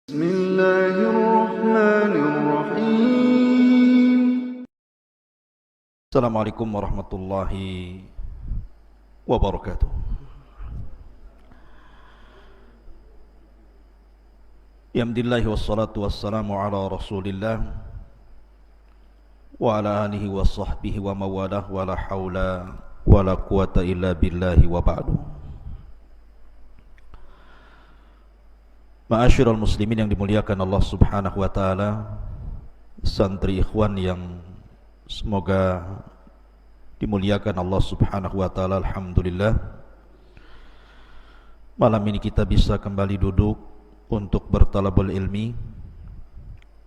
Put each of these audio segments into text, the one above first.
Bismillahirrahmanirrahim. Assalamualaikum warahmatullahi wabarakatuh. Alhamdulillah wassalatu wassalamu ala rasulillah wa ala alihi wa sahbihi wa mawalah wa la hawla wa la quwata illa billahi wa ba'du. Ma'asyiral muslimin yang dimuliakan Allah subhanahu wa ta'ala, santri ikhwan yang semoga dimuliakan Allah subhanahu wa ta'ala. Alhamdulillah, malam ini kita bisa kembali duduk untuk bertalabul ilmi.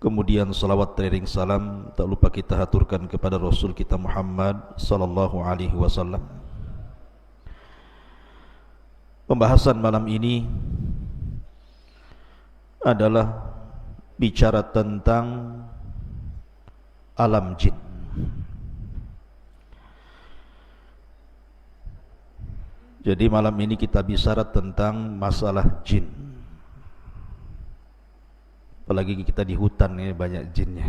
Kemudian salawat teriring salam tak lupa kita haturkan kepada Rasul kita Muhammad sallallahu alaihi wasallam. Pembahasan malam ini adalah bicara tentang alam jin. Jadi malam ini kita bicara tentang masalah jin. Apalagi kita di hutan ini banyak jinnya.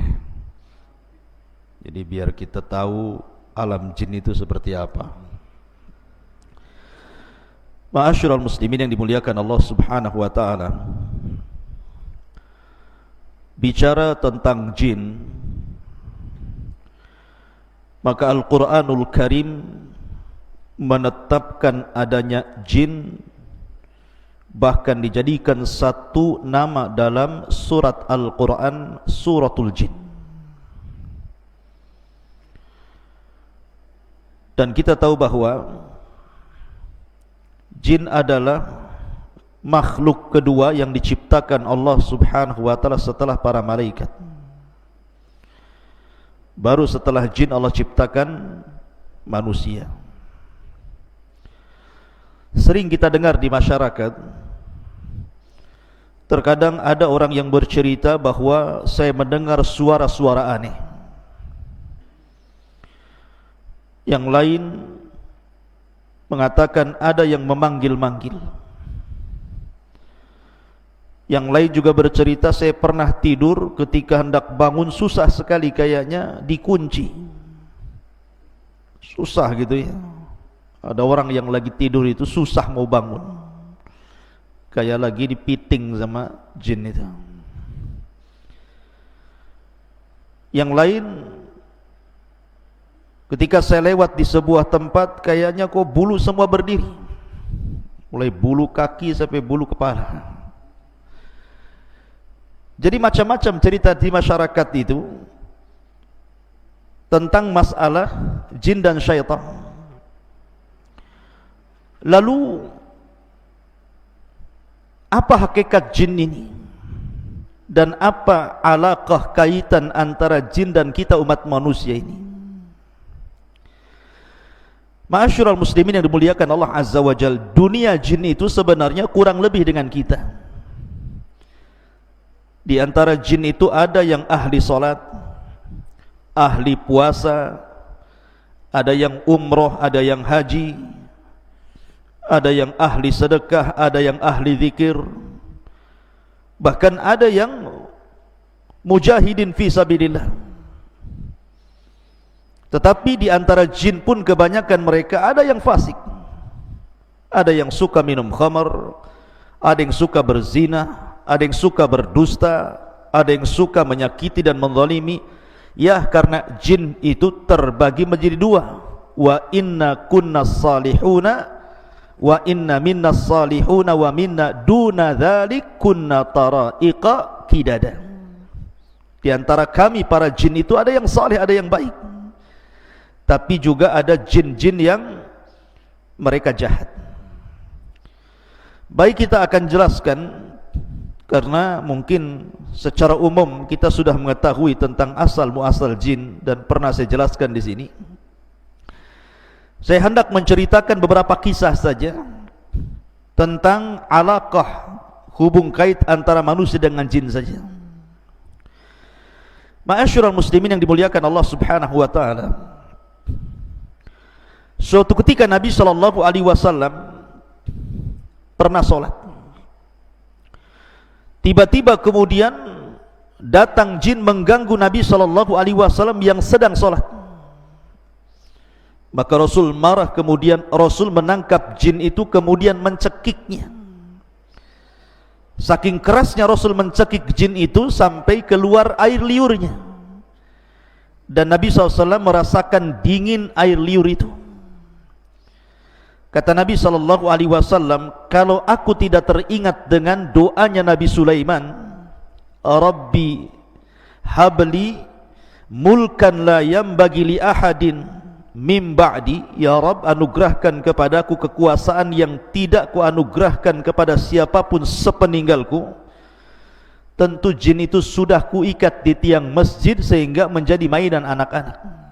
Jadi biar kita tahu alam jin itu seperti apa. Ma'asyiral muslimin yang dimuliakan Allah subhanahu wa ta'ala, bicara tentang jin, maka Al-Quranul Karim menetapkan adanya jin, bahkan dijadikan satu nama dalam surat Al-Quran, suratul jin. Dan kita tahu bahwa jin adalah makhluk kedua yang diciptakan Allah subhanahu wa ta'ala setelah para malaikat. Baru setelah jin Allah ciptakan manusia. Sering kita dengar di masyarakat, terkadang ada orang yang bercerita bahwa saya mendengar suara-suara aneh. Yang lain mengatakan ada yang memanggil-manggil. Yang lain juga bercerita, saya pernah tidur, ketika hendak bangun susah sekali, kayaknya dikunci. Susah gitu ya. Ada orang yang lagi tidur itu susah mau bangun, kayak lagi dipiting sama jin itu. Yang lain, ketika saya lewat di sebuah tempat, kayaknya kok bulu semua berdiri, mulai bulu kaki sampai bulu kepala. Jadi macam-macam cerita di masyarakat itu tentang masalah jin dan syaitan. Lalu apa hakikat jin ini? Dan apa alaqah kaitan antara jin dan kita umat manusia ini? Ma'asyiral muslimin yang dimuliakan Allah Azza wa Jalla, dunia jin itu sebenarnya kurang lebih dengan kita. Di antara jin itu ada yang ahli salat, ahli puasa, ada yang umroh, ada yang haji, ada yang ahli sedekah, ada yang ahli zikir, bahkan ada yang mujahidin fi sabilillah. Tetapi di antara jin pun kebanyakan mereka ada yang fasik, ada yang suka minum khamar, ada yang suka berzina, ada yang suka berdusta, ada yang suka menyakiti dan menzalimi. Ya, karena jin itu terbagi menjadi dua. Wa inna kunna salihuna wa inna minna salihuna wa minna duna dzalik kunna taraiqa qidada. Di antara kami para jin itu ada yang saleh, ada yang baik. Tapi juga ada jin-jin yang mereka jahat. Baik, kita akan jelaskan, karena mungkin secara umum kita sudah mengetahui tentang asal muasal jin dan pernah saya jelaskan di sini. Saya hendak menceritakan beberapa kisah saja tentang alaqah, hubung kait antara manusia dengan jin saja. Ma'asyiral muslimin yang dimuliakan Allah Subhanahu wa taala, suatu ketika Nabi sallallahu alaihi wasallam pernah salat. Tiba-tiba kemudian datang jin mengganggu Nabi SAW yang sedang sholat. Maka Rasul marah, kemudian Rasul menangkap jin itu kemudian mencekiknya. Saking kerasnya Rasul mencekik jin itu sampai keluar air liurnya. Dan Nabi SAW merasakan dingin air liur itu. Kata Nabi SAW, kalau aku tidak teringat dengan doanya Nabi Sulaiman, Rabbi habli mulkan la yambagi li ahadin mim ba'di, ya Rabb, anugerahkan kepadaku kekuasaan yang tidak ku anugerahkan kepada siapapun sepeninggalku. Tentu jin itu sudah kuikat di tiang masjid sehingga menjadi mainan anak-anak.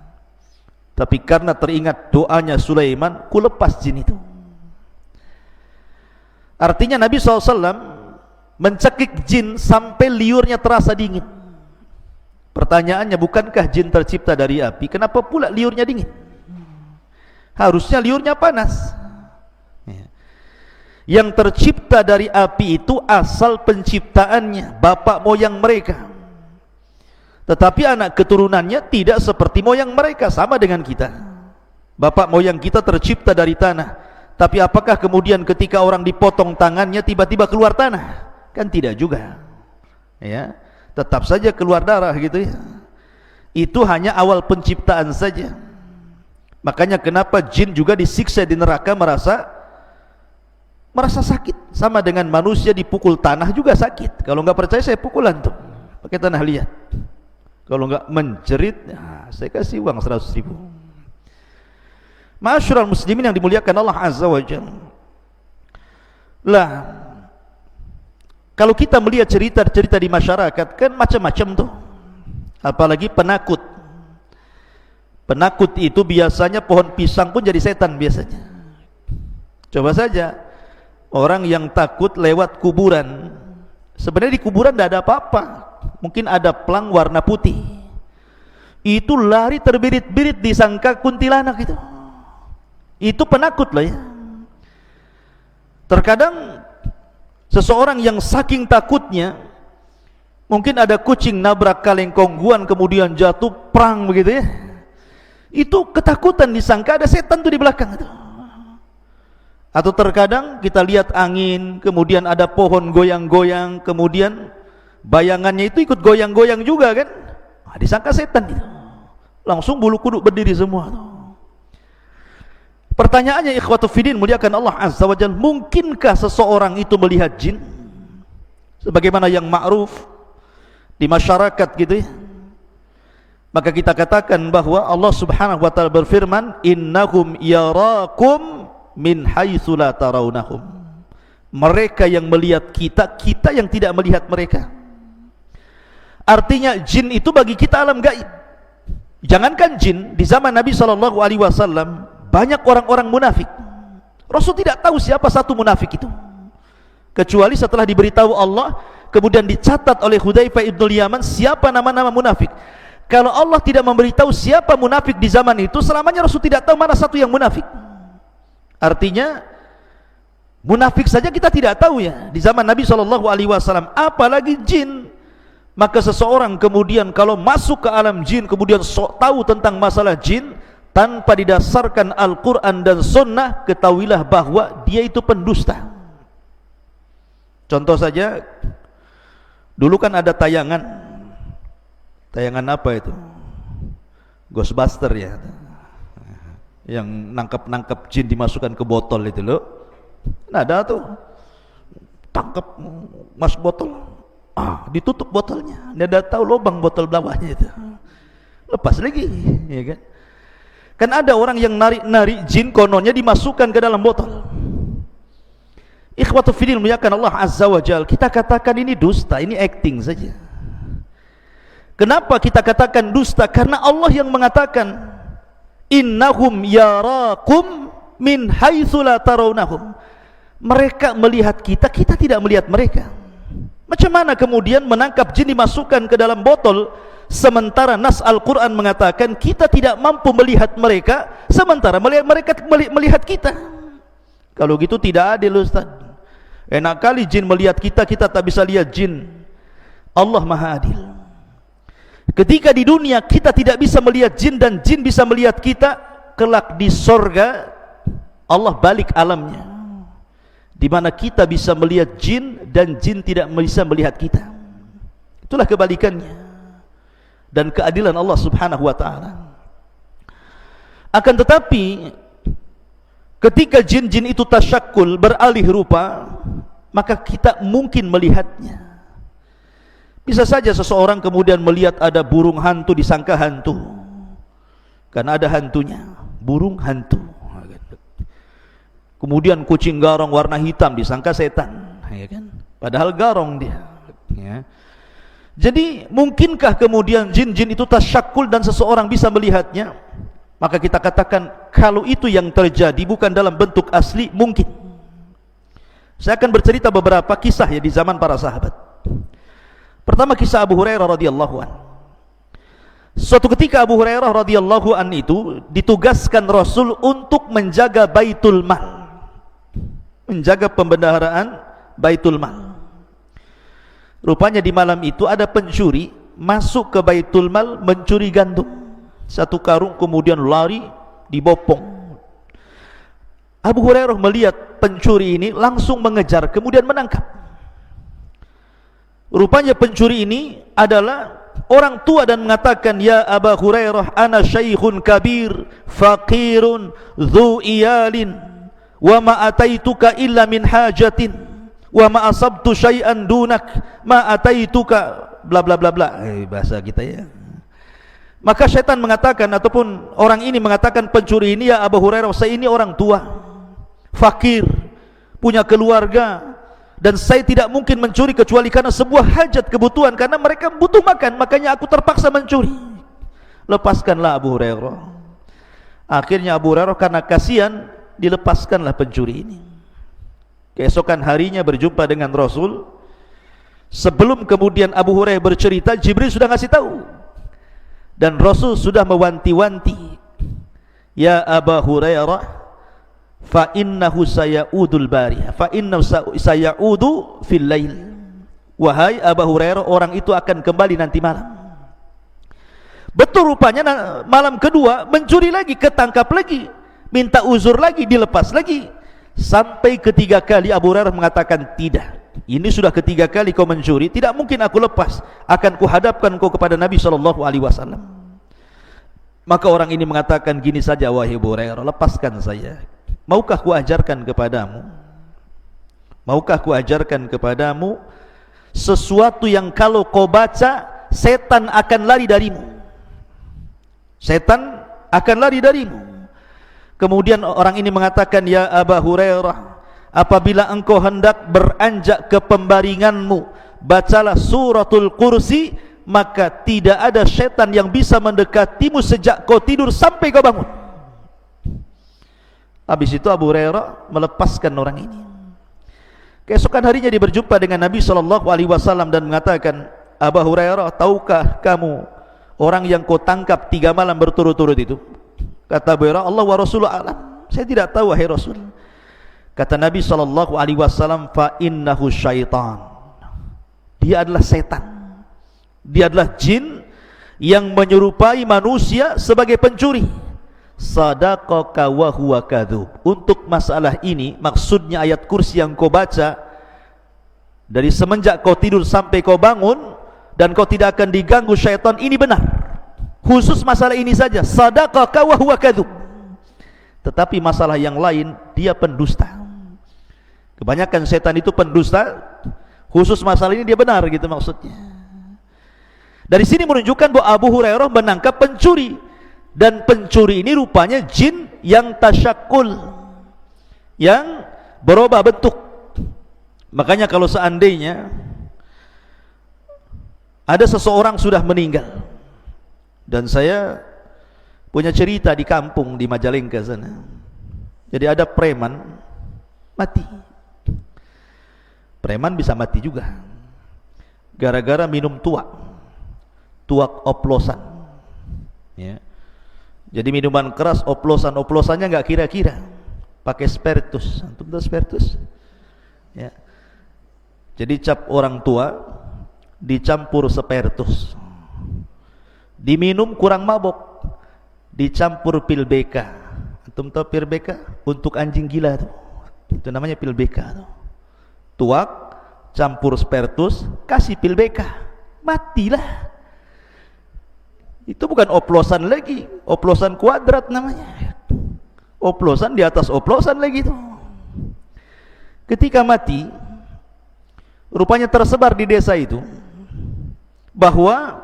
Tapi karena teringat doanya Sulaiman, ku lepas jin itu. Artinya Nabi SAW mencekik jin sampai liurnya terasa dingin. Pertanyaannya, bukankah jin tercipta dari api? Kenapa pula liurnya dingin? Harusnya liurnya panas. Yang tercipta dari api itu asal penciptaannya, bapak moyang mereka. Tetapi anak keturunannya tidak seperti moyang mereka, sama dengan kita. Bapak moyang kita tercipta dari tanah. Tapi apakah kemudian ketika orang dipotong tangannya tiba-tiba keluar tanah? Kan tidak juga. Ya, tetap saja keluar darah gitu ya. Itu hanya awal penciptaan saja. Makanya kenapa jin juga disiksa di neraka merasa sakit. Sama dengan manusia dipukul tanah juga sakit. Kalau nggak percaya saya pukul antum pakai tanah liat. Kalau nggak menjerit, nah, saya kasih uang 100.000. Ma'asyiral muslimin yang dimuliakan Allah Azza wa Jalla. Lah, kalau kita melihat cerita-cerita di masyarakat kan macam-macam tuh. Apalagi penakut. Penakut itu biasanya pohon pisang pun jadi setan biasanya. Coba saja orang yang takut lewat kuburan. Sebenarnya di kuburan tidak ada apa-apa. Mungkin ada pelang warna putih. Itu lari terbirit-birit disangka kuntilanak itu. Itu penakut loh ya. Terkadang seseorang yang saking takutnya, mungkin ada kucing nabrak kaleng kongguan kemudian jatuh prang begitu ya. Itu ketakutan disangka ada setan tuh di belakang itu. Atau terkadang kita lihat angin, kemudian ada pohon goyang-goyang, kemudian bayangannya itu ikut goyang-goyang juga kan. Nah, disangka setan itu. Langsung bulu kuduk berdiri semua tuh. Pertanyaannya, ikhwatu fiddin muliakan Allah Azza wa Jalla, mungkinkah seseorang itu melihat jin? Sebagaimana yang ma'ruf di masyarakat gitu ya. Maka kita katakan bahwa Allah Subhanahu wa taala berfirman, innahum yarakum min haitsu la tarawnahum. Mereka yang melihat kita, kita yang tidak melihat mereka. Artinya jin itu bagi kita alam gaib. Jangankan jin, di zaman Nabi SAW banyak orang-orang munafik. Rasul tidak tahu siapa satu munafik itu, kecuali setelah diberitahu Allah, kemudian dicatat oleh Hudzaifah ibnul Yaman siapa nama-nama munafik. Kalau Allah tidak memberitahu siapa munafik di zaman itu, selamanya Rasul tidak tahu mana satu yang munafik. Artinya munafik saja kita tidak tahu ya di zaman Nabi SAW, apalagi jin. Maka seseorang kemudian kalau masuk ke alam jin, kemudian sok tahu tentang masalah jin tanpa didasarkan Al-Quran dan Sunnah, ketahuilah bahwa dia itu pendusta. Contoh saja, dulu kan ada tayangan apa itu? Ghostbuster ya, yang nangkap jin dimasukkan ke botol itu loh. Nah ada tuh, tangkap masuk botol, ditutup botolnya, dia udah tahu lubang botol bawahnya itu, lepas lagi, ya kan? Kan ada orang yang narik jin, kononnya dimasukkan ke dalam botol. Ikhwatu fiddin muliakan Allah Azza wa Jalla, kita katakan ini dusta, ini acting saja. Kenapa kita katakan dusta? Karena Allah yang mengatakan innahum yarakum min haitsu la tarawnahum. Mereka melihat kita, kita tidak melihat mereka. Macam mana kemudian menangkap jin dimasukkan ke dalam botol, sementara nas Al-Quran mengatakan kita tidak mampu melihat mereka, sementara mereka melihat kita? Kalau gitu tidak adil Ustaz. Enak kali jin melihat kita, kita tak bisa lihat jin. Allah Maha Adil. Ketika di dunia kita tidak bisa melihat jin dan jin bisa melihat kita, kelak di sorga Allah balik alamnya, di mana kita bisa melihat jin dan jin tidak bisa melihat kita. Itulah kebalikannya dan keadilan Allah Subhanahu wa ta'ala. Akan tetapi ketika jin-jin itu tasyakul, beralih rupa, maka kita mungkin melihatnya. Bisa saja seseorang kemudian melihat ada burung hantu, disangka hantu karena ada hantunya, burung hantu. Kemudian kucing garong warna hitam, disangka setan, ya kan? Padahal garong dia, ya. Jadi mungkinkah kemudian jin-jin itu tasyakul dan seseorang bisa melihatnya? Maka kita katakan kalau itu yang terjadi bukan dalam bentuk asli, mungkin. Saya akan bercerita beberapa kisah ya di zaman para sahabat. Pertama kisah Abu Hurairah radhiyallahu an. Suatu ketika Abu Hurairah radhiyallahu an itu ditugaskan Rasul untuk menjaga Baitul Mal, menjaga pembendaharaan Baitul Mal. Rupanya di malam itu ada pencuri masuk ke Baitul Mal mencuri gandum. Satu karung, kemudian lari dibopong. Abu Hurairah melihat pencuri ini langsung mengejar, kemudian menangkap. Rupanya pencuri ini adalah orang tua dan mengatakan, "Ya Abu Hurairah, ana syaikhun kabir, faqirun, dhu iyalin, wa ma ataituka illa min hajatin, wa ma asabtu syai'an dunak, ma ataituka," bla bla bla bla. Bahasa kita ya. Maka syaitan mengatakan, ataupun orang ini mengatakan pencuri ini, "Ya Abu Hurairah, saya ini orang tua, fakir, punya keluarga, dan saya tidak mungkin mencuri kecuali karena sebuah hajat kebutuhan, karena mereka butuh makan, makanya aku terpaksa mencuri. Lepaskanlah Abu Hurairah." Akhirnya Abu Hurairah karena kasihan dilepaskanlah pencuri ini. Keesokan harinya berjumpa dengan Rasul. Sebelum kemudian Abu Hurairah bercerita, Jibril sudah ngasih tahu, dan Rasul sudah mewanti-wanti, "Ya Abu Hurairah, fa innahu sayaudu bariyah, fa innahu sayaudu fil lail." Wahai Abu Hurairah, orang itu akan kembali nanti malam. Betul, rupanya malam kedua mencuri lagi, ketangkap lagi, minta uzur lagi, dilepas lagi. Sampai ketiga kali Abu Hurairah mengatakan, "Tidak, ini sudah ketiga kali kau mencuri, tidak mungkin aku lepas, akan kuhadapkan kau kepada Nabi SAW." Maka orang ini mengatakan, "Gini saja wahai Abu Hurairah, lepaskan saya. Maukah ku ajarkan kepadamu? Maukah ku ajarkan kepadamu sesuatu yang kalau kau baca, setan akan lari darimu. Setan akan lari darimu." Kemudian orang ini mengatakan, "Ya Abu Hurairah, apabila engkau hendak beranjak ke pembaringanmu, bacalah suratul kursi, maka tidak ada setan yang bisa mendekatimu sejak kau tidur sampai kau bangun." Habis itu Abu Hurairah melepaskan orang ini. Keesokan harinya dia berjumpa dengan Nabi SAW dan mengatakan, "Abu Hurairah, tahukah kamu orang yang kau tangkap 3 malam berturut-turut itu?" Kata Abu Hurairah, "Allah wa Rasulullah alam." "Saya tidak tahu wahai Rasul." Kata Nabi SAW, "Fa innahu syaitan." Dia adalah setan. Dia adalah jin yang menyerupai manusia sebagai pencuri. Sadaqaka wa huwa kadzub. Untuk masalah ini, maksudnya ayat kursi yang kau baca, dari semenjak kau tidur sampai kau bangun dan kau tidak akan diganggu syaitan, ini benar. Khusus masalah ini saja, sadaqaka wa huwa kadzub. Tetapi masalah yang lain, dia pendusta. Kebanyakan setan itu pendusta. Khusus masalah ini dia benar, gitu maksudnya. Dari sini menunjukkan bahwa Abu Hurairah menangkap pencuri, dan pencuri ini rupanya jin yang tasyakul, yang berubah bentuk. Makanya kalau seandainya ada seseorang sudah meninggal, dan saya punya cerita di kampung di Majalengka sana. Jadi ada preman mati. Preman bisa mati juga gara-gara minum tuak oplosan, ya. Jadi minuman keras, oplosannya nggak kira-kira, pakai spiritus. Antum tahu spiritus? Ya. Jadi cap orang tua dicampur spertus, diminum kurang mabok, dicampur pil BK. Antum tahu pil BK? Untuk anjing gila tuh. Itu namanya pil BK tuh. Tuak, campur spertus, kasih pil BK, matilah. Itu bukan oplosan lagi, oplosan kuadrat namanya. Oplosan di atas oplosan lagi tuh. Ketika mati, rupanya tersebar di desa itu bahwa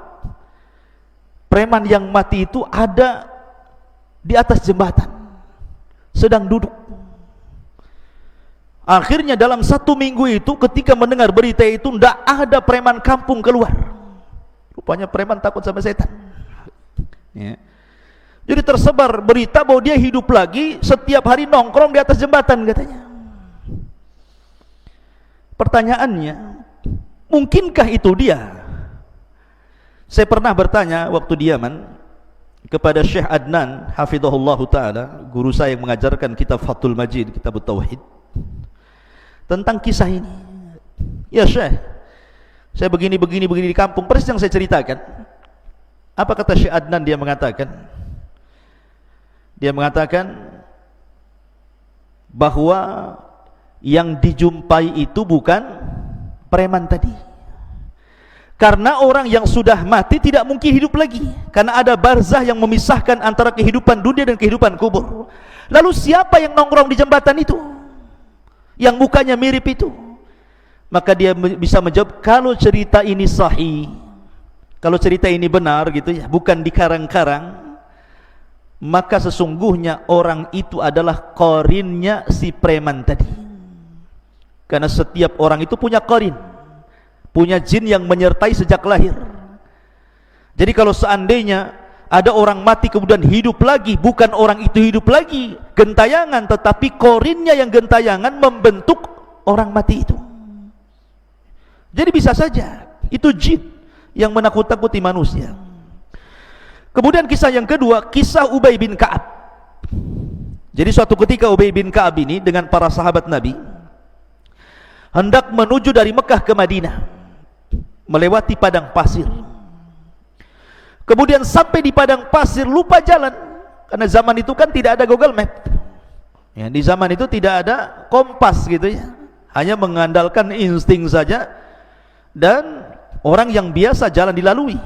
preman yang mati itu ada di atas jembatan, sedang duduk. Akhirnya dalam 1 minggu itu, ketika mendengar berita itu, tidak ada preman kampung keluar. Rupanya preman takut sama setan. Ya. Jadi tersebar berita bahwa dia hidup lagi, setiap hari nongkrong di atas jembatan katanya. Pertanyaannya, mungkinkah itu dia? Saya pernah bertanya waktu di Yaman kepada Syekh Adnan hafizahullah ta'ala, guru saya yang mengajarkan kitab Fathul Majid, kitab Tauhid, tentang kisah ini. Ya Syekh, saya begini di kampung, persis yang saya ceritakan. Apa kata Syekh Adnan? Dia mengatakan bahwa yang dijumpai itu bukan preman tadi, karena orang yang sudah mati tidak mungkin hidup lagi, karena ada barzah yang memisahkan antara kehidupan dunia dan kehidupan kubur. Lalu siapa yang nongkrong di jembatan itu, yang mukanya mirip itu? Maka dia bisa menjawab, kalau cerita ini sahih, kalau cerita ini benar gitu ya, bukan dikarang-karang, maka sesungguhnya orang itu adalah qarinnya si preman tadi. Karena setiap orang itu punya qarin, punya jin yang menyertai sejak lahir. Jadi kalau seandainya ada orang mati kemudian hidup lagi, bukan orang itu hidup lagi gentayangan, tetapi qarinnya yang gentayangan membentuk orang mati itu. Jadi bisa saja itu jin yang menakut-takuti manusia. Kemudian kisah yang kedua, kisah Ubay bin Ka'ab. Jadi suatu ketika Ubay bin Ka'ab ini dengan para sahabat Nabi hendak menuju dari Mekah ke Madinah, melewati padang pasir. Kemudian sampai di padang pasir lupa jalan, karena zaman itu kan tidak ada Google Map ya, di zaman itu tidak ada kompas gitu ya, hanya mengandalkan insting saja, dan orang yang biasa jalan dilalui.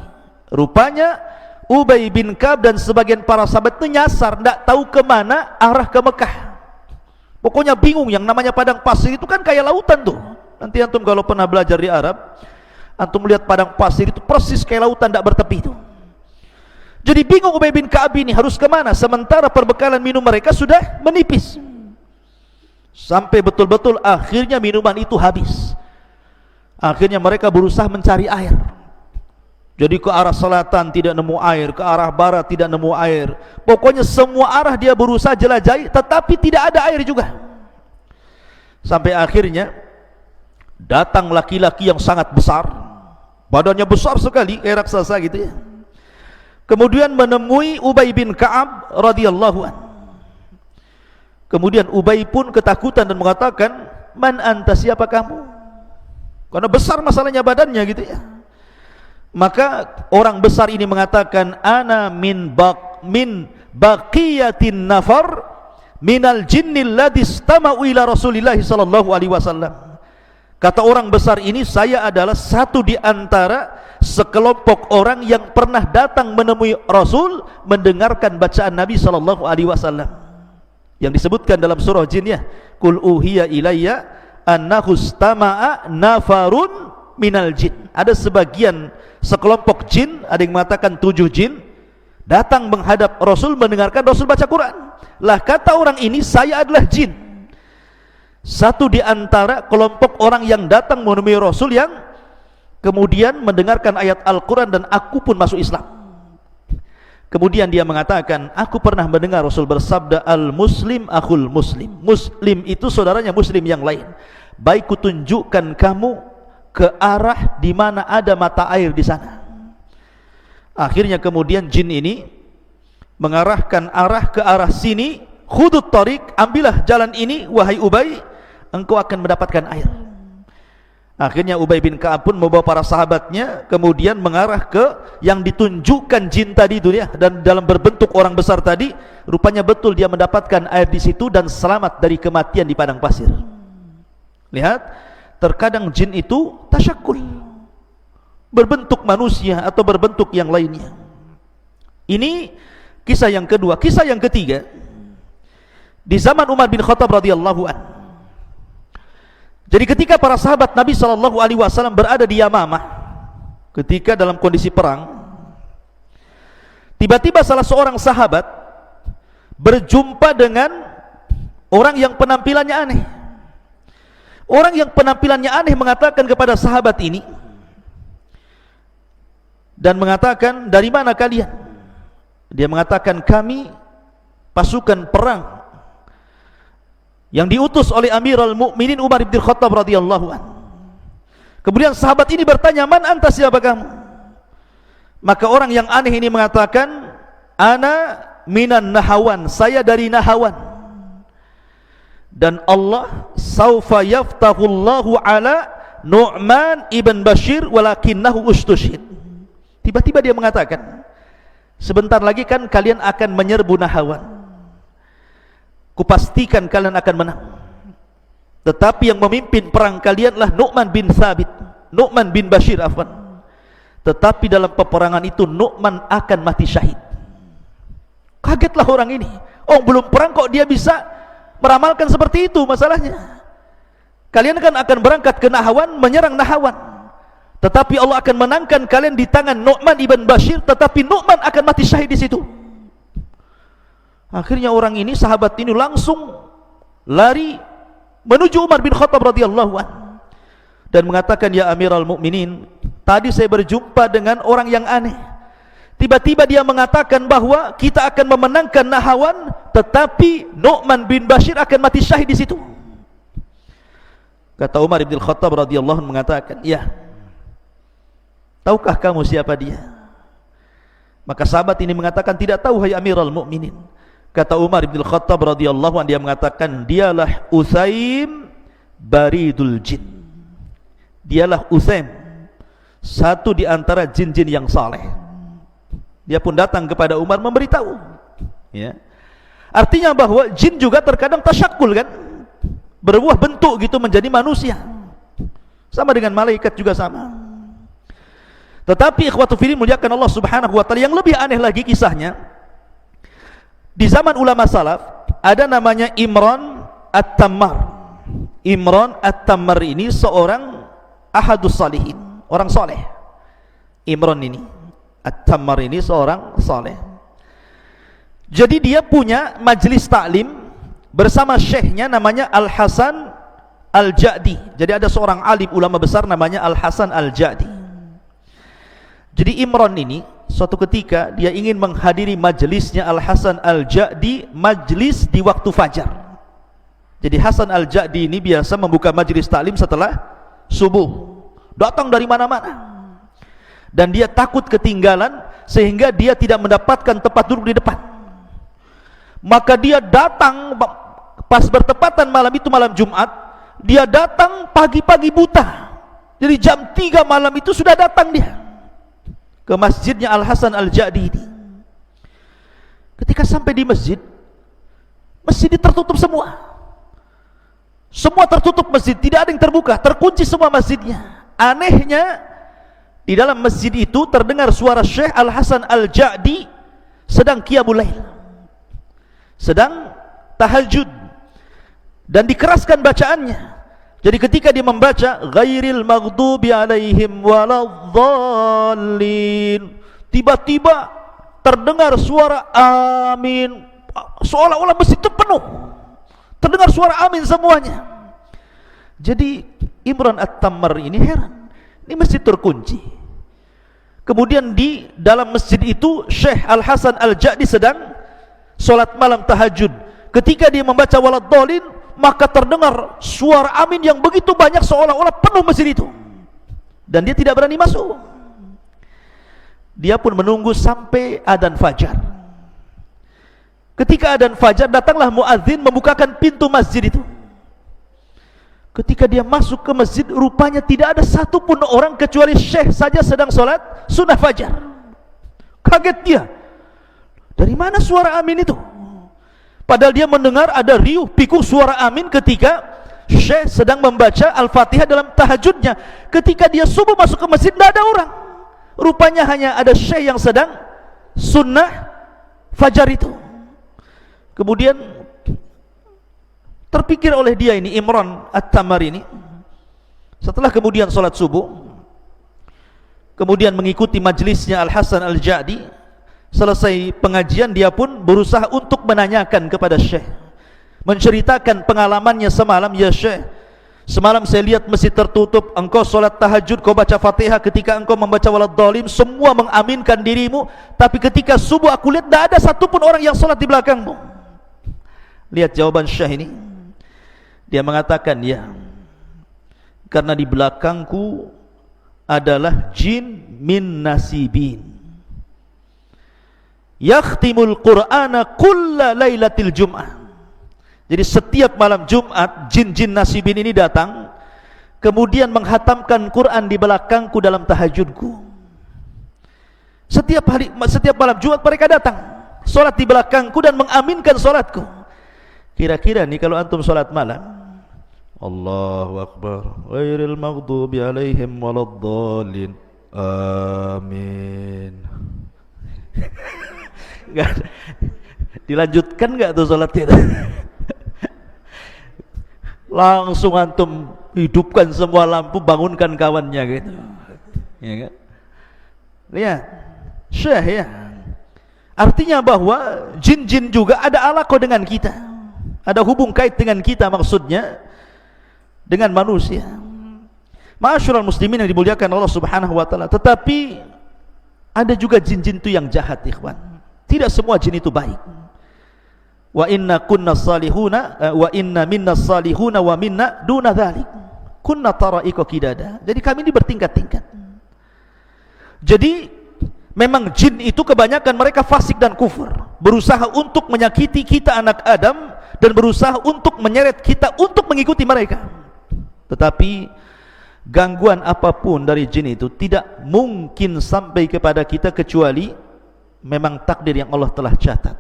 Rupanya Ubay bin Ka'ab dan sebagian para sahabat itu nyasar, tidak tahu kemana arah ke Mekah. Pokoknya bingung. Yang namanya padang pasir itu kan kayak lautan tuh. Nanti antum kalau pernah belajar di Arab, antum lihat padang pasir itu persis kayak lautan tidak bertepi itu. Jadi bingung Ubay bin Ka'ab ini harus kemana, sementara perbekalan minum mereka sudah menipis. Sampai betul-betul akhirnya minuman itu habis. Akhirnya mereka berusaha mencari air. Jadi ke arah selatan tidak nemu air, ke arah barat tidak nemu air. Pokoknya semua arah dia berusaha jelajahi, tetapi tidak ada air juga. Sampai akhirnya datang laki-laki yang sangat besar, badannya besar sekali kayak raksasa gitu ya. Kemudian menemui Ubay bin Ka'ab radhiyallahu an. Kemudian Ubay pun ketakutan dan mengatakan, "Man anta, siapa kamu?" Karena besar masalahnya badannya gitu ya. Maka orang besar ini mengatakan, "Ana min baqiyatin nafar minal jinnil ladzi istama'u ila Rasulillah sallallahu alaihi wasallam." Kata orang besar ini, saya adalah satu di antara sekelompok orang yang pernah datang menemui Rasul mendengarkan bacaan Nabi sallallahu alaihi wasallam yang disebutkan dalam surah Jin ya, "Qul uhiya ilayya annahu istama'a nafarun minal jin." Ada sebagian sekelompok jin, ada yang mengatakan 7 jin datang menghadap Rasul mendengarkan Rasul baca Quran. Lah kata orang ini, saya adalah jin, satu di antara kelompok orang yang datang menemui Rasul yang kemudian mendengarkan ayat Al-Quran, dan aku pun masuk Islam. Kemudian dia mengatakan, aku pernah mendengar Rasul bersabda, al-muslim akhul muslim. Muslim itu saudaranya muslim yang lain. Baik kutunjukkan kamu ke arah di mana ada mata air di sana. Akhirnya kemudian jin ini mengarahkan arah ke arah sini, khudut tariq, ambillah jalan ini wahai Ubay, engkau akan mendapatkan air. Akhirnya Ubay bin Ka'ab pun membawa para sahabatnya kemudian mengarah ke yang ditunjukkan jin tadi itu ya, dan dalam berbentuk orang besar tadi, rupanya betul dia mendapatkan air di situ dan selamat dari kematian di padang pasir. Lihat, terkadang jin itu tasyakul, berbentuk manusia atau berbentuk yang lainnya. Ini kisah yang kedua. Kisah yang ketiga, di zaman Umar bin Khattab radhiyallahu anhu. Jadi ketika para sahabat Nabi SAW berada di Yamamah, ketika dalam kondisi perang, tiba-tiba salah seorang sahabat berjumpa dengan orang yang penampilannya aneh. Orang yang penampilannya aneh mengatakan kepada sahabat ini dan mengatakan, dari mana kalian? Dia mengatakan, kami pasukan perang yang diutus oleh Amirul Mukminin Umar bin Khattab radhiyallahu anhu. Kemudian sahabat ini bertanya, man anta, siapa kamu? Maka orang yang aneh ini mengatakan, ana minan Nahawan, saya dari Nahawan. Dan Allah saufa yaftahullahu ala Nu'man ibn Bashir walakinnahu ustushid. Tiba-tiba dia mengatakan, sebentar lagi kan kalian akan menyerbu Nahawan, kupastikan kalian akan menang. Tetapi yang memimpin perang kalianlah Nu'man bin Thabit, Nu'man bin Bashir afwan. Tetapi dalam peperangan itu Nu'man akan mati syahid. Kagetlah orang ini. Oh, belum perang kok dia bisa meramalkan seperti itu. Masalahnya, kalian kan akan berangkat ke Nahawan, menyerang Nahawan, tetapi Allah akan menangkan kalian di tangan Nu'man ibn Bashir, tetapi Nu'man akan mati syahid di situ. Akhirnya orang ini, sahabat ini langsung lari menuju Umar bin Khattab radhiyallahu anhu dan mengatakan, ya Amirul Mukminin, tadi saya berjumpa dengan orang yang aneh. Tiba-tiba dia mengatakan bahwa kita akan memenangkan Nahawan, tetapi Nu'man bin Bashir akan mati syahid di situ. Kata Umar bin Khattab radhiyallahu anhu mengatakan, ya, tahukah kamu siapa dia? Maka sahabat ini mengatakan, tidak tahu hai Amirul Mukminin. Kata Umar bin Khattab radhiyallahu anhu, dia mengatakan, dialah Usaim baridul jin. Dialah Usaim, satu di antara jin-jin yang saleh. Dia pun datang kepada Umar memberitahu, ya. Artinya bahwa jin juga terkadang tasyakul kan, berbuah bentuk gitu menjadi manusia. Sama dengan malaikat juga sama. Tetapi ikhwatu fillah muliakan Allah Subhanahu wa taala, yang lebih aneh lagi kisahnya, di zaman ulama salaf ada namanya Imran At-Tammar. Imran At-Tammar ini seorang ahadus salihin, orang soleh. Imran ini At-Tammar ini seorang soleh. Jadi dia punya majlis taklim bersama syekhnya namanya Al-Hasan Al-Ja'di. Jadi ada seorang alim ulama besar namanya Al-Hasan Al-Ja'di. Jadi Imran ini suatu ketika dia ingin menghadiri majlisnya Al-Hasan Al-Ja'di, majlis di waktu fajar. Jadi Hasan Al-Ja'di ini biasa membuka majlis taklim setelah subuh. Datang dari mana-mana. Dan dia takut ketinggalan sehingga dia tidak mendapatkan tempat duduk di depan. Maka dia datang pas bertepatan malam itu, malam Jumat, dia datang pagi-pagi buta. Jadi jam 3 malam itu sudah datang dia ke masjidnya Al-Hasan Al-Ja'di ini. Ketika sampai di masjid, masjid tertutup semua. Semua tertutup masjid, tidak ada yang terbuka, terkunci semua masjidnya. Anehnya, di dalam masjid itu terdengar suara Syekh Al-Hasan Al-Ja'di sedang qiyamul lail, sedang tahajud, dan dikeraskan bacaannya. Jadi ketika dia membaca ghairil maghdubi alaihim waladhdallin, tiba-tiba terdengar suara amin, seolah-olah masjid itu penuh, terdengar suara amin semuanya. Jadi Imran At-Tammar ini heran, ini masjid terkunci. Kemudian di dalam masjid itu Syekh Al-Hasan Al-Ja'di sedang solat malam tahajud. Ketika dia membaca waladhdallin, maka terdengar suara amin yang begitu banyak seolah-olah penuh masjid itu, dan dia tidak berani masuk. Dia pun menunggu sampai adzan fajar. Ketika adzan fajar, datanglah muadzin membukakan pintu masjid itu. Ketika dia masuk ke masjid, rupanya tidak ada satupun orang kecuali syekh saja sedang sholat sunnah fajar. Kaget dia, dari mana suara amin itu? Padahal dia mendengar ada riuh pikuk suara amin ketika syekh sedang membaca Al-Fatihah dalam tahajudnya. Ketika dia subuh masuk ke masjid, tidak ada orang. Rupanya hanya ada syekh yang sedang sunnah fajar itu. Kemudian terpikir oleh dia ini, Imran At-Tamari ini, setelah kemudian sholat subuh, kemudian mengikuti majlisnya Al-Hasan Al-Ja'di, selesai pengajian dia pun berusaha untuk menanyakan kepada syekh, menceritakan pengalamannya semalam. Ya syekh, semalam saya lihat masjid tertutup, engkau sholat tahajud, kau baca Fatihah, ketika engkau membaca waladhdallin semua mengaminkan dirimu, tapi ketika subuh aku lihat tidak ada satupun orang yang sholat di belakangmu. Lihat jawaban syekh ini. Dia mengatakan, ya, karena di belakangku adalah jin min nasibin yakhtimul qur'ana kulla lailatil jum'ah. Jadi setiap malam Jumat jin-jin nasibin ini datang, kemudian menghatamkan Quran di belakangku dalam tahajudku. Setiap malam Jumat mereka datang, solat di belakangku dan mengaminkan solatku. Kira-kira nih kalau antum solat malam, Allahu Akbar, ghairil maghdubi alaihim waladdallin, amin. Dilanjutkan enggak tuh solat itu? Langsung antum hidupkan semua lampu, bangunkan kawannya gitu. Ya kan? Lihat, syekh ya. Artinya bahwa jin-jin juga ada alaqah dengan kita. Ada hubung kait dengan kita, maksudnya dengan manusia. Ma'asyiral muslimin yang dimuliakan Allah Subhanahu wa taala. Tetapi ada juga jin-jin itu yang jahat, ikhwan. Tidak semua jin itu baik. Wa inna kunna salihuna wa inna minna salihuna wa minna duna dzalik. Kunna tara'iqa qidada. Jadi kami ini bertingkat-tingkat. Jadi memang jin itu kebanyakan mereka fasik dan kufur, berusaha untuk menyakiti kita anak Adam dan berusaha untuk menyeret kita untuk mengikuti mereka. Tetapi gangguan apapun dari jin itu tidak mungkin sampai kepada kita kecuali memang takdir yang Allah telah catat.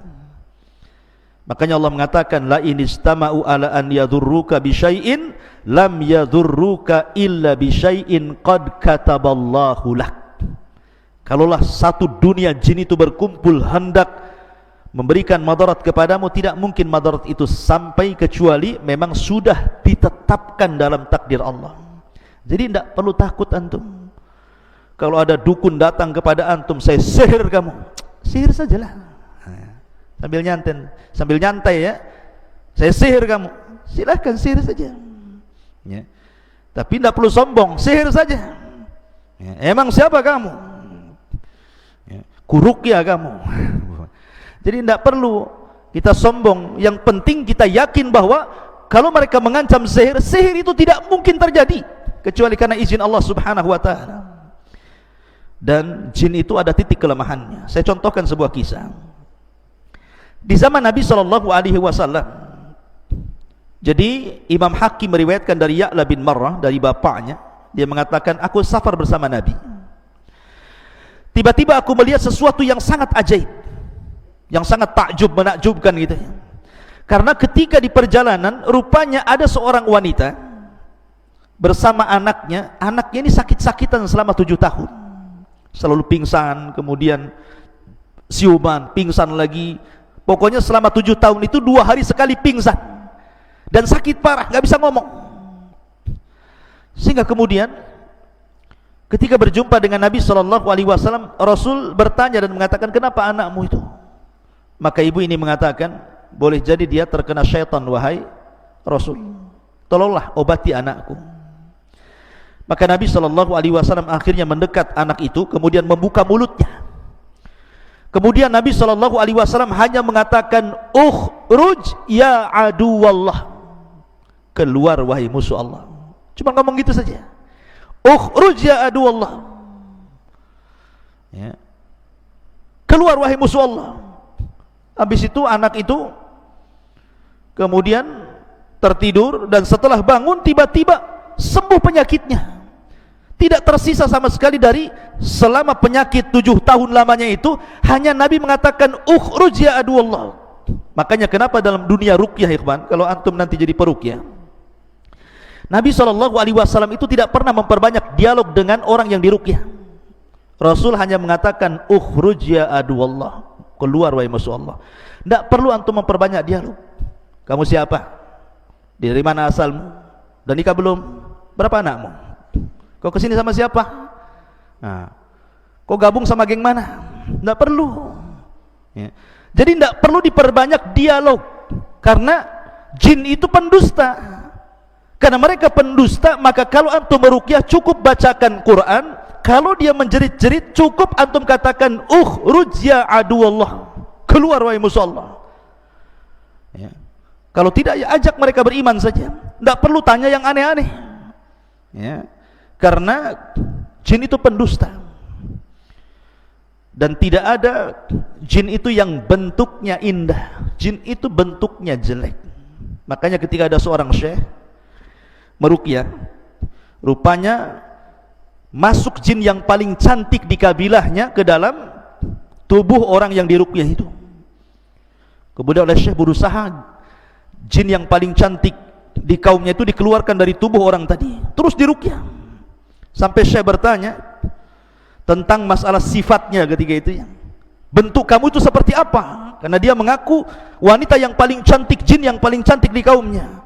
Makanya Allah mengatakan, la in istama'u ala an yadurruka bi syai'in lam yadurruka illa bi syai'in qad kataballahu lak. Kalaulah satu dunia jin itu berkumpul hendak memberikan madarat kepadamu, tidak mungkin madarat itu sampai kecuali memang sudah ditetapkan dalam takdir Allah. Jadi tidak perlu takut antum. Kalau ada dukun datang kepada antum, saya sihir kamu, sihir sajalah. Sambil nyantai ya, saya sihir kamu, silahkan sihir saja. Ya. Tapi tidak perlu sombong, sihir saja. Ya. Emang siapa kamu? Ya. Kuruqyah kamu. Jadi tidak perlu kita sombong. Yang penting kita yakin bahwa kalau mereka mengancam sihir, sihir itu tidak mungkin terjadi kecuali karena izin Allah Subhanahu wa taala. Dan jin itu ada titik kelemahannya. Saya contohkan sebuah kisah. Di zaman Nabi SAW, jadi Imam Hakim meriwayatkan dari Ya'la bin Marrah, dari bapaknya, dia mengatakan, aku safar bersama Nabi. Tiba-tiba aku melihat sesuatu yang sangat ajaib, yang sangat takjub, menakjubkan gitu ya. Karena ketika di perjalanan, rupanya ada seorang wanita bersama anaknya. Anaknya ini sakit-sakitan selama 7 tahun, selalu pingsan, kemudian siuman, pingsan lagi. Pokoknya selama 7 tahun itu 2 hari sekali pingsan dan sakit parah, gak bisa ngomong. Sehingga kemudian ketika berjumpa dengan Nabi SAW, Rasul bertanya dan mengatakan, kenapa anakmu itu? Maka ibu ini mengatakan, boleh jadi dia terkena syaitan wahai Rasul, tolonglah obati anakku. Maka Nabi SAW akhirnya mendekat anak itu, kemudian membuka mulutnya. Kemudian Nabi SAW hanya mengatakan, ukhruj ya aduwallah, keluar wahai musuh Allah. Cuma ngomong gitu saja, ukhruj ya aduwallah, ya, keluar wahai musuh Allah. Habis itu anak itu kemudian tertidur, dan setelah bangun tiba-tiba sembuh penyakitnya. Tidak tersisa sama sekali dari selama penyakit 7 tahun lamanya itu. Hanya Nabi mengatakan ukhruj ya aduwallah. Makanya kenapa dalam dunia ruqyah, ikhwan, kalau antum nanti jadi peruqyah, Nabi SAW itu tidak pernah memperbanyak dialog dengan orang yang diruqyah. Rasul hanya mengatakan ukhruj ya aduwallah, keluar wahai musuh Allah. Tidak perlu antum memperbanyak dialog. Kamu siapa? Dari mana asalmu? Dan nikah belum? Berapa anakmu? Kau kesini sama siapa? Nah, kau gabung sama geng mana? Tidak perlu ya. Jadi tidak perlu diperbanyak dialog, karena jin itu pendusta. Karena mereka pendusta, maka kalau antum meruqyah cukup bacakan Quran. Kalau dia menjerit-jerit, cukup antum katakan ukhruj ya aduwallah, keluar wahai musuh Allah ya. Kalau tidak, ya ajak mereka beriman saja. Tidak perlu tanya yang aneh-aneh ya. Karena jin itu pendusta, dan tidak ada jin itu yang bentuknya indah. Jin itu bentuknya jelek. Makanya ketika ada seorang syekh meruqyah, rupanya masuk jin yang paling cantik di kabilahnya ke dalam tubuh orang yang diruqyah itu. Kemudian oleh syekh berusaha jin yang paling cantik di kaumnya itu dikeluarkan dari tubuh orang tadi, terus diruqyah. Sampai syekh bertanya tentang masalah sifatnya ketika itu ya. Bentuk kamu itu seperti apa? Karena dia mengaku wanita yang paling cantik, jin yang paling cantik di kaumnya.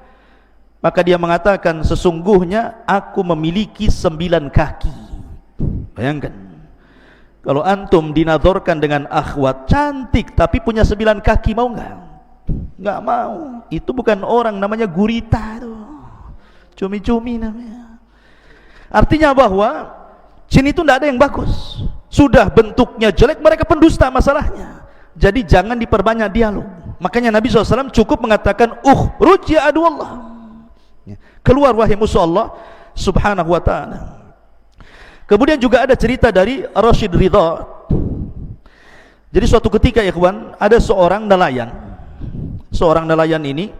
Maka dia mengatakan, sesungguhnya aku memiliki 9 kaki. Bayangkan, kalau antum dinadorkan dengan akhwat cantik tapi punya 9 kaki, mau nggak? Nggak mau. Itu bukan orang, namanya gurita tuh. Cumi-cumi namanya. Artinya bahwa jin itu tidak ada yang bagus. Sudah bentuknya jelek, mereka pendusta masalahnya. Jadi jangan diperbanyak dialog. Makanya Nabi SAW cukup mengatakan ukhruj ya aduwallah, keluar wahai musuh Allah subhanahu wa ta'ala. Kemudian juga ada cerita dari Rashid Ridha. Jadi suatu ketika ya kawan, ada seorang nelayan. Seorang nelayan ini,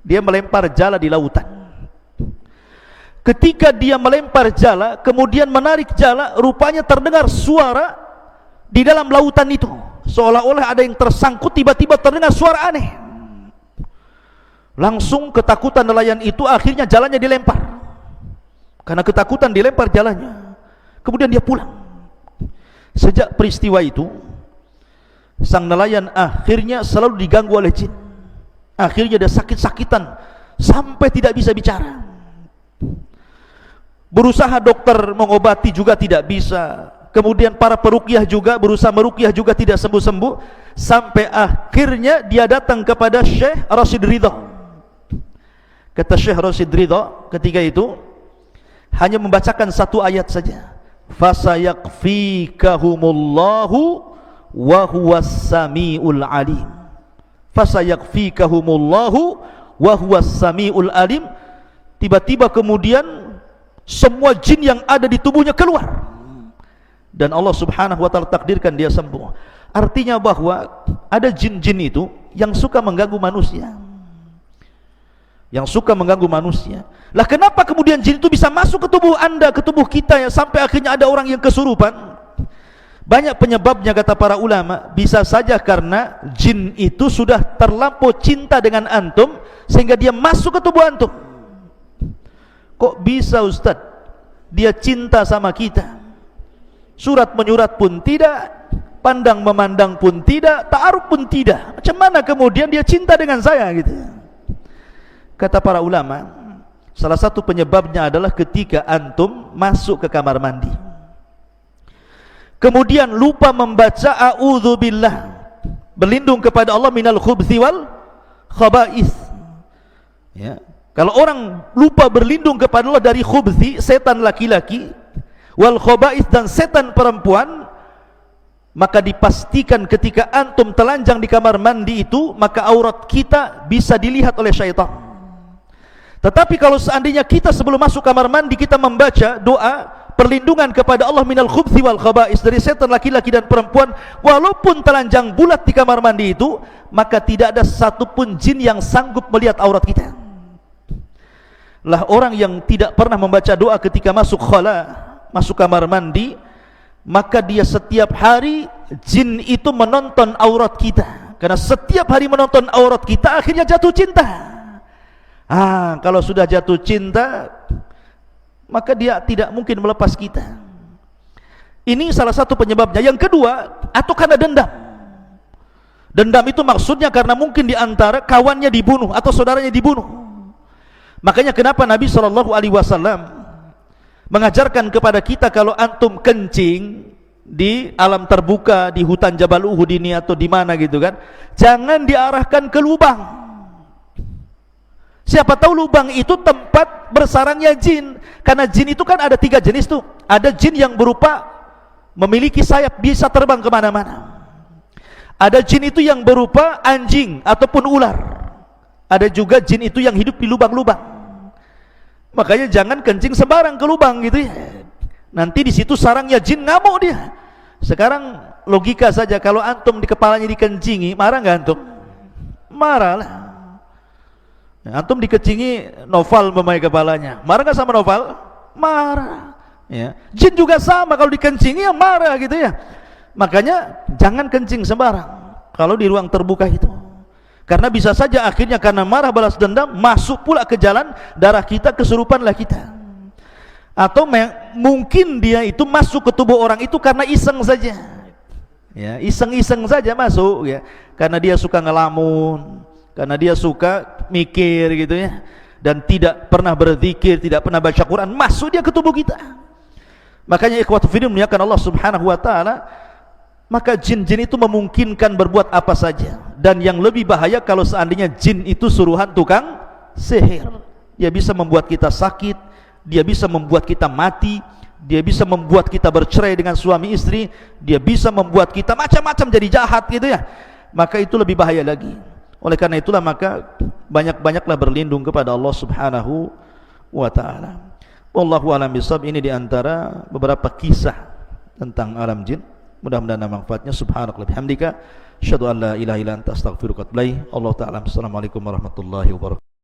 dia melempar jala di lautan. Ketika dia melempar jala, kemudian menarik jala, rupanya terdengar suara di dalam lautan itu, seolah-olah ada yang tersangkut. Tiba-tiba terdengar suara aneh. Langsung ketakutan nelayan itu, akhirnya jalannya dilempar. Karena ketakutan dilempar jalannya. Kemudian dia pulang. Sejak peristiwa itu, sang nelayan akhirnya selalu diganggu oleh jin. Akhirnya dia sakit-sakitan sampai tidak bisa bicara. Berusaha dokter mengobati juga tidak bisa. Kemudian para peruqyah juga berusaha meruqyah juga tidak sembuh-sembuh. Sampai akhirnya dia datang kepada Syekh Rashid Ridha. Kata Syekh Rashid Ridha ketika itu, hanya membacakan 1 ayat saja. Fasayakfikahumullahu wa huwas samiul alim. Fasayakfikahumullahu wa huwas samiul alim. Tiba-tiba kemudian semua jin yang ada di tubuhnya keluar, dan Allah subhanahu wa ta'ala takdirkan dia sembuh. Artinya bahwa ada jin-jin itu yang suka mengganggu manusia, yang suka mengganggu manusia. Lah kenapa kemudian jin itu bisa masuk ke tubuh anda, ke tubuh kita, ya, sampai akhirnya ada orang yang kesurupan? Banyak penyebabnya kata para ulama. Bisa saja karena jin itu sudah terlampau cinta dengan antum sehingga dia masuk ke tubuh antum. Kok bisa Ustaz? Dia cinta sama kita, surat menyurat pun tidak, pandang memandang pun tidak, ta'aruf pun tidak. Macam mana kemudian dia cinta dengan saya gitu? Kata para ulama, salah satu penyebabnya adalah ketika antum masuk ke kamar mandi, kemudian lupa membaca a'udzubillah, berlindung kepada Allah minal khubthi wal khaba'ith ya. Kalau orang lupa berlindung kepada Allah dari khubthi, setan laki-laki, wal khaba'ith, dan setan perempuan, maka dipastikan ketika antum telanjang di kamar mandi itu, maka aurat kita bisa dilihat oleh syaitan. Tetapi kalau seandainya kita sebelum masuk kamar mandi kita membaca doa perlindungan kepada Allah minal khubthi wal khaba'ith, dari setan laki-laki dan perempuan, walaupun telanjang bulat di kamar mandi itu, maka tidak ada satupun jin yang sanggup melihat aurat kita. lah orang yang tidak pernah membaca doa ketika masuk khala, masuk kamar mandi, maka dia setiap hari jin itu menonton aurat kita. Karena setiap hari menonton aurat kita, akhirnya jatuh cinta. Kalau sudah jatuh cinta, maka dia tidak mungkin melepas kita. Ini salah satu penyebabnya. Yang kedua, atau karena dendam. Dendam itu maksudnya karena mungkin di antara kawannya dibunuh atau saudaranya dibunuh. Makanya kenapa Nabi SAW mengajarkan kepada kita, kalau antum kencing di alam terbuka, di hutan Jabal Uhud ini atau di mana gitu kan, jangan diarahkan ke lubang. Siapa tahu lubang itu tempat bersarangnya jin. Karena jin itu kan ada 3 jenis tuh. Ada jin yang berupa memiliki sayap, bisa terbang kemana-mana. Ada jin itu yang berupa anjing ataupun ular. Ada juga jin itu yang hidup di lubang-lubang. Makanya jangan kencing sembarang ke lubang gitu ya. Nanti di situ sarangnya jin, ngamuk dia. Sekarang logika saja, kalau antum di kepalanya dikencingi, marah nggak antum? Marah lah. Antum dikencingi Noval memakai kepalanya, marah nggak sama Noval? Marah. Ya. Jin juga sama, kalau dikencingi ya marah gitu ya. Makanya jangan kencing sembarang kalau di ruang terbuka itu. Karena bisa saja akhirnya karena marah balas dendam, masuk pula ke jalan darah kita, kesurupanlah kita. Atau mungkin dia itu masuk ke tubuh orang itu karena iseng saja. Ya, iseng-iseng saja masuk ya. Karena dia suka ngelamun, karena dia suka mikir gitu ya. Dan tidak pernah berzikir, tidak pernah baca Quran, masuk dia ke tubuh kita. Makanya ikhwatu fiddin muliakan Allah Subhanahu wa taala, maka jin-jin itu memungkinkan berbuat apa saja. Dan yang lebih bahaya kalau seandainya jin itu suruhan tukang sihir. Dia bisa membuat kita sakit, dia bisa membuat kita mati, dia bisa membuat kita bercerai dengan suami istri, dia bisa membuat kita macam-macam jadi jahat gitu ya. Maka itu lebih bahaya lagi. Oleh karena itulah maka banyak-banyaklah berlindung kepada Allah Subhanahu wa taala. Wallahu a'lam bishawab. Ini diantara beberapa kisah tentang alam jin. Mudah-mudahan ada manfaatnya. Subhanakallah bihamdika, asyhadu an la ilaha illa anta, astaghfiruka wa atubu ilaik. Allah taala. Assalamualaikum warahmatullahi wabarakatuh.